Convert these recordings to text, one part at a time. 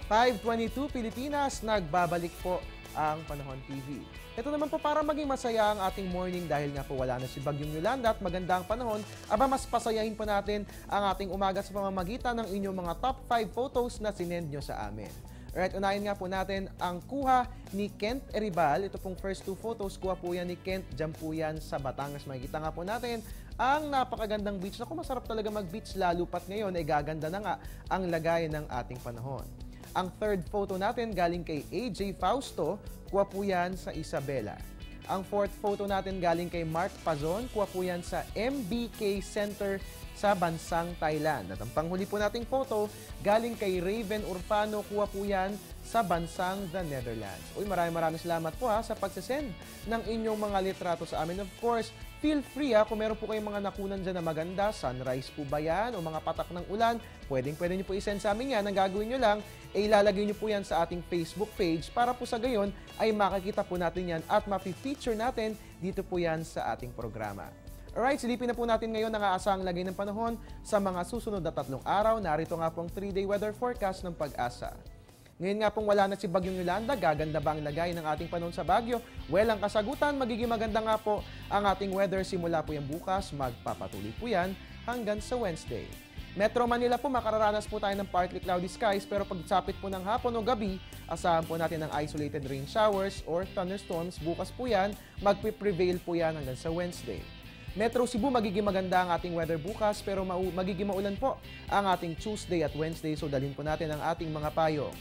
5:22 Pilipinas, nagbabalik po ang Panahon TV. Ito naman po para maging masaya ang ating morning dahil nga po wala na si Bagyong Yolanda at maganda ang panahon, mas pasayahin po natin ang ating umaga sa pamamagitan ng inyong mga top 5 photos na sinend nyo sa amin. Alright, unahin nga po natin ang kuha ni Kent Eribal. Ito pong first 2 photos, kuha po yan ni Kent. Diyan po yan sa Batangas. Makikita nga po natin ang napakagandang beach. Naku, masarap talaga mag-beach, lalo pat ngayon ay gaganda na nga ang lagay ng ating panahon. Ang third photo natin galing kay AJ Fausto, kuha po yan sa Isabela. Ang fourth photo natin galing kay Mark Pazon, kuha po yan sa MBK Center sa bansang Thailand. At ang panghuli po nating photo galing kay Raven Urpano, kuha po yan sa bansang the Netherlands. Uy, maraming salamat po sa pagsasend ng inyong mga litrato sa amin. Of course, feel free kung meron po kayong mga nakunan dyan na maganda, sunrise po ba yan o mga patak ng ulan, pwede nyo po isend sa amin yan. Ang gagawin nyo lang, ilalagay nyo po yan sa ating Facebook page para po sa gayon ay makikita po natin yan at mapi-feature natin dito po yan sa ating programa. Alright, silipin na po natin ngayon ang aasahang lagay ng panahon sa mga susunod na 3 araw. Narito nga pong 3-day weather forecast ng Pag-asa. Ngayon nga pong wala na si Bagyong Yolanda, gaganda ba ang lagay ng ating panahon sa Baguio? Well, ang kasagutan, magiging maganda nga po ang ating weather simula po yan bukas, magpapatuloy po yan hanggang sa Wednesday. Metro Manila po, makararanas po tayo ng partly cloudy skies pero pagsapit po ng hapon o gabi, asahan po natin ng isolated rain showers or thunderstorms. Bukas po yan, magpiprevail po yan hanggang sa Wednesday. Metro Cebu, magiging maganda ang ating weather bukas pero magiging maulan po ang ating Tuesday at Wednesday, so dalhin po natin ang ating mga payong.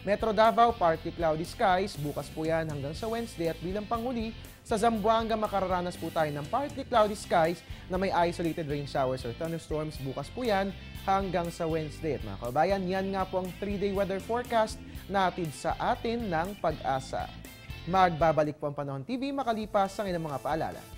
Metro Davao, partly cloudy skies, bukas po yan hanggang sa Wednesday at bilang panghuli, sa Zamboanga makararanas po tayo ng partly cloudy skies na may isolated rain showers or thunderstorms, bukas po yan hanggang sa Wednesday. At mga kabayan, yan nga po ang 3-day weather forecast natin sa atin ng Pag-asa. Magbabalik po ang Panahon TV makalipas ang ilang mga paalala.